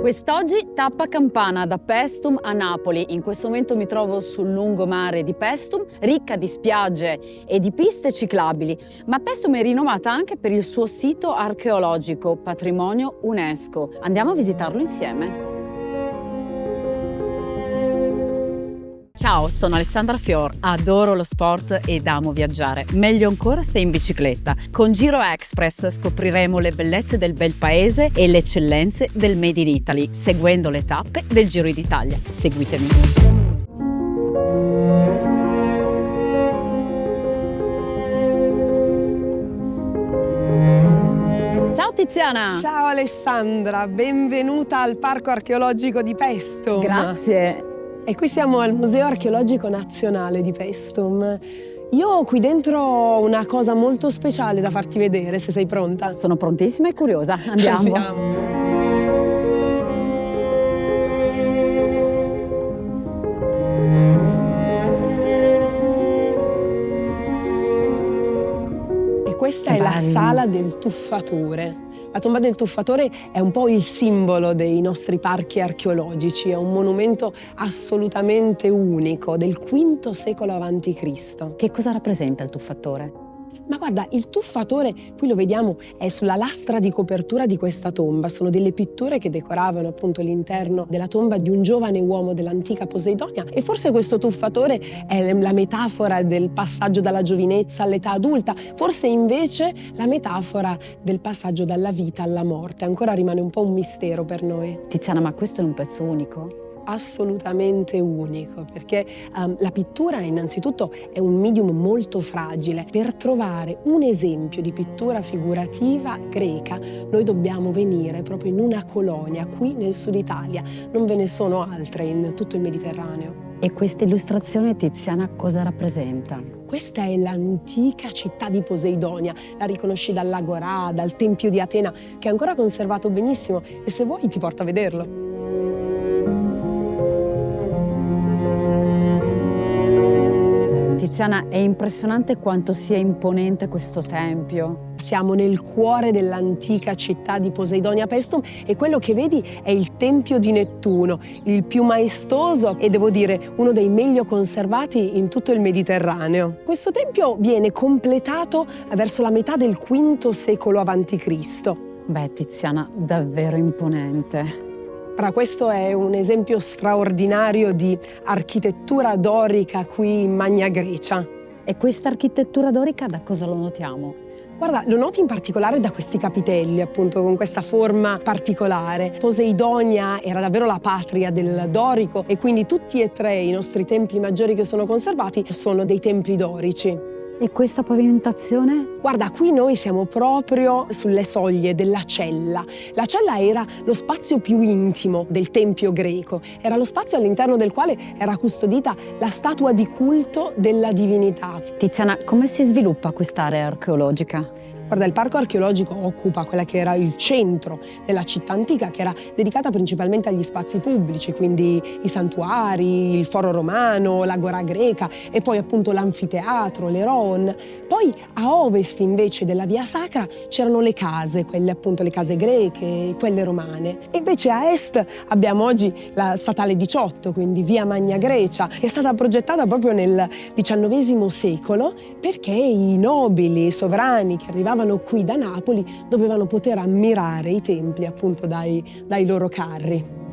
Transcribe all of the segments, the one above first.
Quest'oggi tappa campana da Paestum a Napoli. In questo momento mi trovo sul lungomare di Paestum, ricca di spiagge e di piste ciclabili. Ma Paestum è rinomata anche per il suo sito archeologico, patrimonio UNESCO. Andiamo a visitarlo insieme. Ciao, sono Alessandra Fior, adoro lo sport ed amo viaggiare, meglio ancora se in bicicletta. Con Giro Express scopriremo le bellezze del bel paese e le eccellenze del Made in Italy, seguendo le tappe del Giro d'Italia. Seguitemi. Ciao Tiziana! Ciao Alessandra, benvenuta al Parco Archeologico di Paestum. Grazie! E qui siamo al Museo Archeologico Nazionale di Paestum. Io ho qui dentro una cosa molto speciale da farti vedere, se sei pronta. Sono prontissima e curiosa, andiamo. E questa è la sala del tuffatore. La tomba del tuffatore è un po' il simbolo dei nostri parchi archeologici, è un monumento assolutamente unico del V secolo a.C. Che cosa rappresenta il tuffatore? Ma guarda, il tuffatore, qui lo vediamo, è sulla lastra di copertura di questa tomba. Sono delle pitture che decoravano appunto l'interno della tomba di un giovane uomo dell'antica Poseidonia, e forse questo tuffatore è la metafora del passaggio dalla giovinezza all'età adulta, forse invece la metafora del passaggio dalla vita alla morte. Ancora rimane un po' un mistero per noi. Tiziana, ma questo è un pezzo unico? Assolutamente unico, perché la pittura innanzitutto è un medium molto fragile. Per trovare un esempio di pittura figurativa greca noi dobbiamo venire proprio in una colonia qui nel sud Italia, non ve ne sono altre in tutto il Mediterraneo. E questa illustrazione, Tiziana, cosa rappresenta? Questa è l'antica città di Poseidonia, la riconosci dall'Agorà, dal Tempio di Atena, che è ancora conservato benissimo, e se vuoi ti porto a vederlo. Tiziana, è impressionante quanto sia imponente questo tempio. Siamo nel cuore dell'antica città di Poseidonia Paestum e quello che vedi è il Tempio di Nettuno, il più maestoso e devo dire uno dei meglio conservati in tutto il Mediterraneo. Questo tempio viene completato verso la metà del V secolo a.C. Beh, Tiziana, davvero imponente. Ora, questo è un esempio straordinario di architettura dorica qui in Magna Grecia. E questa architettura dorica da cosa lo notiamo? Guarda, lo noti in particolare da questi capitelli, appunto, con questa forma particolare. Poseidonia era davvero la patria del dorico e quindi tutti e tre i nostri templi maggiori che sono conservati sono dei templi dorici. E questa pavimentazione? Guarda, qui noi siamo proprio sulle soglie della cella. La cella era lo spazio più intimo del tempio greco, era lo spazio all'interno del quale era custodita la statua di culto della divinità. Tiziana, come si sviluppa quest'area archeologica? Guarda, il parco archeologico occupa quella che era il centro della città antica, che era dedicata principalmente agli spazi pubblici, quindi i santuari, il foro romano, l'agora greca e poi appunto l'anfiteatro, l'Eron. Poi a ovest invece della via sacra c'erano le case, quelle appunto le case greche, quelle romane. E invece a est abbiamo oggi la statale 18, quindi via Magna Grecia, che è stata progettata proprio nel XIX secolo perché i nobili, i sovrani che arrivavano qui da Napoli dovevano poter ammirare i templi appunto dai loro carri.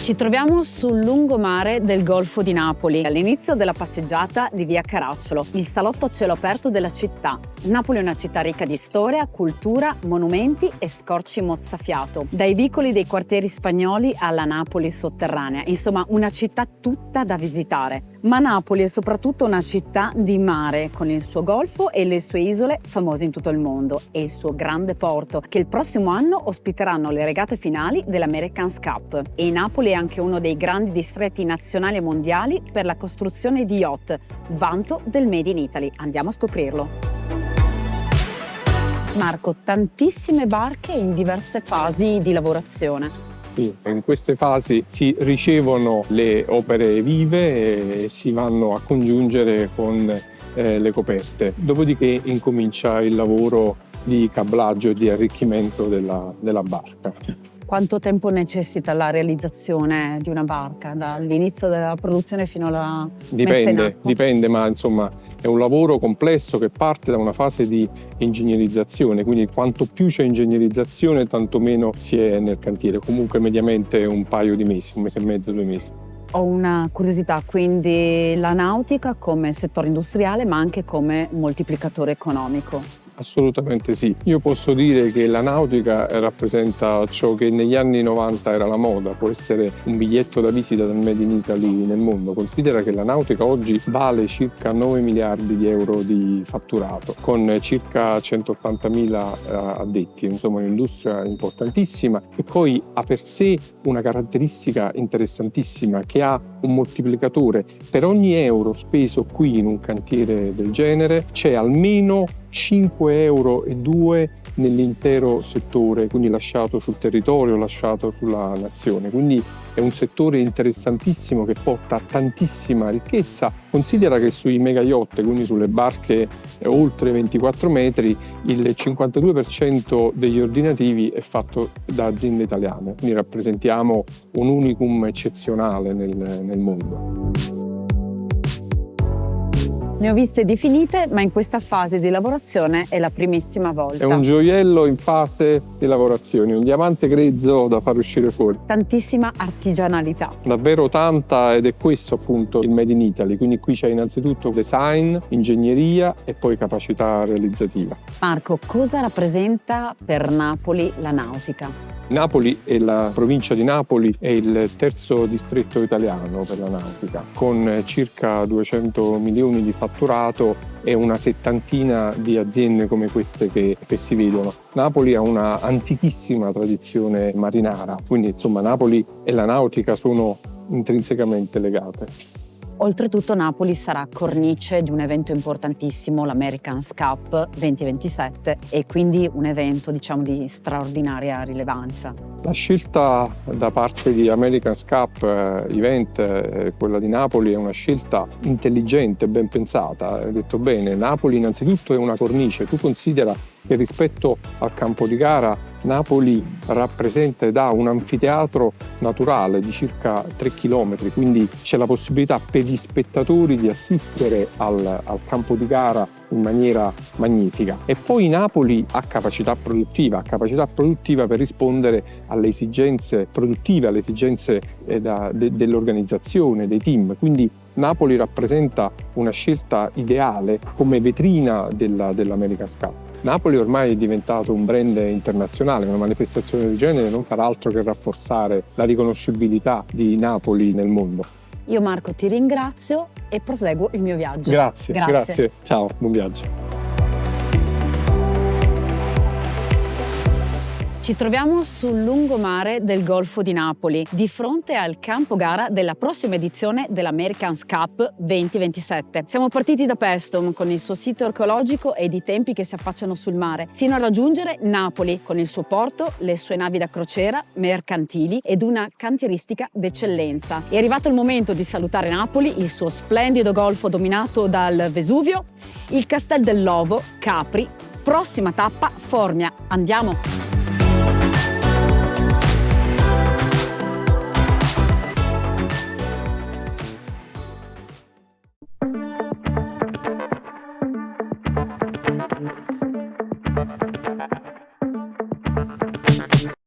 Ci troviamo sul lungomare del Golfo di Napoli, all'inizio della passeggiata di via Caracciolo, il salotto a cielo aperto della città. Napoli è una città ricca di storia, cultura, monumenti e scorci mozzafiato, dai vicoli dei quartieri spagnoli alla Napoli sotterranea, insomma una città tutta da visitare. Ma Napoli è soprattutto una città di mare, con il suo golfo e le sue isole famose in tutto il mondo, e il suo grande porto, che il prossimo anno ospiteranno le regate finali dell'Americans Cup. E Napoli è anche uno dei grandi distretti nazionali e mondiali per la costruzione di yacht, vanto del Made in Italy. Andiamo a scoprirlo. Marco, tantissime barche in diverse fasi di lavorazione. Sì, in queste fasi si ricevono le opere vive e si vanno a congiungere con le coperte. Dopodiché incomincia il lavoro di cablaggio e di arricchimento della barca. Quanto tempo necessita la realizzazione di una barca, dall'inizio della produzione fino alla messa in acqua? Dipende, ma insomma è un lavoro complesso che parte da una fase di ingegnerizzazione, quindi quanto più c'è ingegnerizzazione tanto meno si è nel cantiere, comunque mediamente un paio di mesi, 1 mese e mezzo, 2 mesi. Ho una curiosità, quindi la nautica come settore industriale ma anche come moltiplicatore economico. Assolutamente sì. Io posso dire che la nautica rappresenta ciò che negli anni 90 era la moda, può essere un biglietto da visita del Made in Italy nel mondo. Considera che la nautica oggi vale circa 9 miliardi di euro di fatturato, con circa 180.000 addetti, insomma un'industria importantissima che poi ha per sé una caratteristica interessantissima, che ha un moltiplicatore. Per ogni euro speso qui in un cantiere del genere c'è almeno 5,2 euro nell'intero settore, quindi lasciato sul territorio, lasciato sulla nazione. Quindi è un settore interessantissimo che porta tantissima ricchezza. Considera che sui mega yacht, quindi sulle barche oltre 24 metri, il 52% degli ordinativi è fatto da aziende italiane, quindi rappresentiamo un unicum eccezionale nel mondo. Ne ho viste di finite, ma in questa fase di lavorazione è la primissima volta. È un gioiello in fase di lavorazione, un diamante grezzo da far uscire fuori. Tantissima artigianalità. Davvero tanta, ed è questo appunto il Made in Italy, quindi qui c'è innanzitutto design, ingegneria e poi capacità realizzativa. Marco, cosa rappresenta per Napoli la nautica? Napoli e la provincia di Napoli è il terzo distretto italiano per la nautica, con circa 200 milioni di fatturato e una settantina di aziende come queste che si vedono. Napoli ha una antichissima tradizione marinara, quindi insomma Napoli e la nautica sono intrinsecamente legate. Oltretutto Napoli sarà cornice di un evento importantissimo, l'America's Cup 2027, e quindi un evento diciamo di straordinaria rilevanza. La scelta da parte di America's Cup Event, quella di Napoli, è una scelta intelligente, ben pensata. Hai detto bene, Napoli innanzitutto è una cornice. Tu considera che rispetto al campo di gara Napoli rappresenta ed ha un anfiteatro naturale di circa 3 km, quindi c'è la possibilità per gli spettatori di assistere al campo di gara in maniera magnifica. E poi Napoli ha capacità produttiva per rispondere alle esigenze produttive, alle esigenze dell'organizzazione, dei team. Quindi Napoli rappresenta una scelta ideale come vetrina dell'America's Cup. Napoli ormai è diventato un brand internazionale, una manifestazione del genere non farà altro che rafforzare la riconoscibilità di Napoli nel mondo. Io Marco ti ringrazio e proseguo il mio viaggio. Grazie. Ciao, buon viaggio. Ci troviamo sul lungomare del Golfo di Napoli, di fronte al campo gara della prossima edizione dell'America's Cup 2027. Siamo partiti da Paestum con il suo sito archeologico ed i tempi che si affacciano sul mare, sino a raggiungere Napoli con il suo porto, le sue navi da crociera, mercantili ed una cantieristica d'eccellenza. È arrivato il momento di salutare Napoli, il suo splendido golfo dominato dal Vesuvio, il Castel dell'Ovo, Capri, prossima tappa Formia. Andiamo!